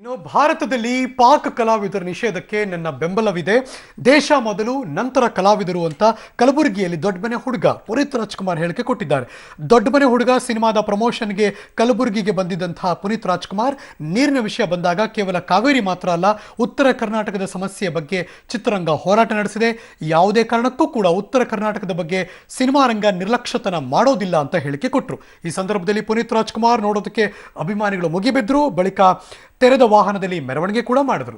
ಇನ್ನು ಭಾರತದಲ್ಲಿ ಪಾಕ್ ಕಲಾವಿದರ ನಿಷೇಧಕ್ಕೆ ನನ್ನ ಬೆಂಬಲವಿದೆ. ದೇಶ ಮೊದಲು ನಂತರ ಕಲಾವಿದರು ಅಂತ ಕಲಬುರಗಿಯಲ್ಲಿ ದೊಡ್ಡಮನೆ ಹುಡುಗ ಪುನೀತ್ ರಾಜ್ಕುಮಾರ್ ಹೇಳಿಕೆ ಕೊಟ್ಟಿದ್ದಾರೆ. ದೊಡ್ಡಮನೆ ಹುಡುಗ ಸಿನಿಮಾದ ಪ್ರಮೋಷನ್ಗೆ ಕಲಬುರಗಿಗೆ ಬಂದಿದ್ದಂತಹ ಪುನೀತ್ ರಾಜ್ಕುಮಾರ್ ನೀರಿನ ವಿಷಯ ಬಂದಾಗ ಕೇವಲ ಕಾವೇರಿ ಮಾತ್ರ ಅಲ್ಲ, ಉತ್ತರ ಕರ್ನಾಟಕದ ಸಮಸ್ಯೆಯ ಬಗ್ಗೆ ಚಿತ್ರರಂಗ ಹೋರಾಟ ನಡೆಸಿದೆ. ಯಾವುದೇ ಕಾರಣಕ್ಕೂ ಕೂಡ ಉತ್ತರ ಕರ್ನಾಟಕದ ಬಗ್ಗೆ ಸಿನಿಮಾ ರಂಗ ನಿರ್ಲಕ್ಷ್ಯತನ ಮಾಡೋದಿಲ್ಲ ಅಂತ ಹೇಳಿಕೆ ಕೊಟ್ಟರು. ಈ ಸಂದರ್ಭದಲ್ಲಿ ಪುನೀತ್ ರಾಜ್ಕುಮಾರ್ ನೋಡೋದಕ್ಕೆ ಅಭಿಮಾನಿಗಳು ಮುಗಿಬಿದ್ರು. ಬಳಿಕ ತೆರೆದ ವಾಹನದಲ್ಲಿ ಮೆರವಣಿಗೆ ಕೂಡ ಮಾಡಿದ್ರು.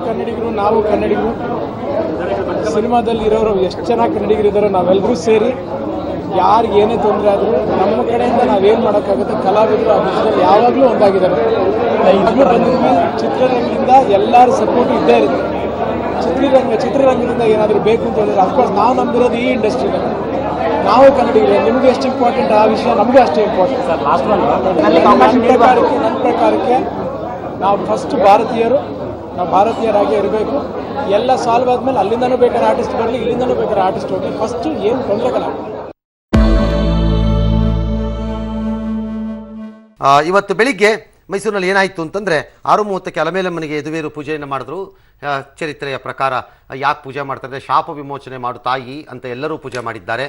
ಕನ್ನಡಿಗರು, ನಾವು ಕನ್ನಡಿಗರು, ಸಿನಿಮಾದಲ್ಲಿ ಇರೋರು ಎಷ್ಟು ಚೆನ್ನಾಗಿ ಕನ್ನಡಿಗರಿದ್ದಾರೋ ನಾವೆಲ್ಲರೂ ಸೇರಿ ಯಾರಿಗೆ ಏನೇ ತೊಂದರೆ ಆದರೂ ನಮ್ಮ ಕಡೆಯಿಂದ ನಾವೇನು ಮಾಡೋಕ್ಕಾಗುತ್ತೆ, ಕಲಾವಿದರು ಆ ವಿಷಯದಲ್ಲಿ ಯಾವಾಗಲೂ ಒಂದಾಗಿದ್ದಾರೆ. ಈಗಲೂ ಬಂದಿದ್ವಿ. ಚಿತ್ರರಂಗದಿಂದ ಎಲ್ಲರ ಸಪೋರ್ಟ್ ಇದ್ದೇ ಇರುತ್ತೆ. ಚಿತ್ರರಂಗದಿಂದ ಏನಾದರೂ ಬೇಕು ಅಂತ ಹೇಳಿದ್ರೆ ಅಫ್ಕೋರ್ಸ್ ನಾವು ನಂಬಿರೋದು ಈ ಇಂಡಸ್ಟ್ರಿನಲ್ಲಿ. ನಾವು ಕನ್ನಡಿಗರು, ನಿಮಗೂ ಎಷ್ಟು ಇಂಪಾರ್ಟೆಂಟ್ ಆ ವಿಷಯ ನಮಗೂ ಅಷ್ಟೇ ಇಂಪಾರ್ಟೆಂಟ್. ನನ್ನ ಪ್ರಕಾರಕ್ಕೆ ನಾವು ಫಸ್ಟ್ ಭಾರತೀಯರು, ನಾವು ಭಾರತೀಯರಾಗಿ ಇರಬೇಕು. ಎಲ್ಲ ಸಾಲ್ವ್ ಆದಮೇಲೆ ಅಲ್ಲಿಂದನೂ ಬೇಕಾದ್ರೆ ಆರ್ಟಿಸ್ಟ್ ಬರಲಿ, ಇಲ್ಲಿಂದನೂ ಬೇಕಾದ್ರೆ ಆರ್ಟಿಸ್ಟ್ ಹೋಗಲಿ. ಫಸ್ಟು ಏನು ತೊಂದರೆಗಳ ಇವತ್ತು ಬೆಳಿಗ್ಗೆ ಮೈಸೂರಿನಲ್ಲಿ ಏನಾಯಿತು ಅಂತಂದರೆ 6:30ಕ್ಕೆ ಅಲಮೇಲಮ್ಮನಿಗೆ ಯದುವೀರು ಪೂಜೆಯನ್ನು ಮಾಡಿದ್ರು. ಚರಿತ್ರೆಯ ಪ್ರಕಾರ ಯಾಕೆ ಪೂಜೆ ಮಾಡ್ತಾರೆ, ಶಾಪ ವಿಮೋಚನೆ ಮಾಡು ತಾಯಿ ಅಂತ ಎಲ್ಲರೂ ಪೂಜೆ ಮಾಡಿದ್ದಾರೆ.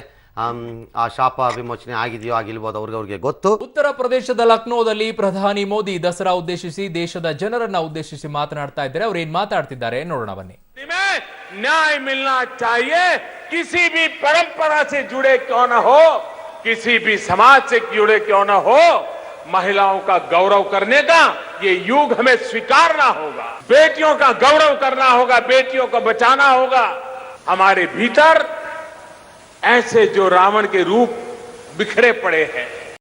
ಆ ಶಾಪ ವಿಮೋಚನೆ ಆಗಿದೆಯೋ ಆಗಿಲ್ವೋ ಅವ್ರಿಗೆ ಗೊತ್ತು. ಉತ್ತರ ಪ್ರದೇಶದ ಲಕ್ನೋದಲ್ಲಿ ಪ್ರಧಾನಿ ಮೋದಿ ದಸರಾ ಉದ್ದೇಶಿಸಿ ದೇಶದ ಜನರನ್ನ ಉದ್ದೇಶಿಸಿ ಮಾತನಾಡ್ತಾ ಇದ್ದಾರೆ. ಅವ್ರು ಏನ್ ಮಾತಾಡ್ತಿದ್ದಾರೆ ನೋಡೋಣ ಬನ್ನಿ. न्याय मिलना चाहिए, किसी भी परंपरा से जुड़े क्यों न हो, किसी भी समाज से जुड़े क्यों न हो, महिलाओं का गौरव करने का ये युग हमें स्वीकारना होगा. बेटियों का गौरव करना होगा, बेटियों को बचाना होगा. हमारे भीतर ऐसे जो रावण के रूप बिखरे पड़े हैं,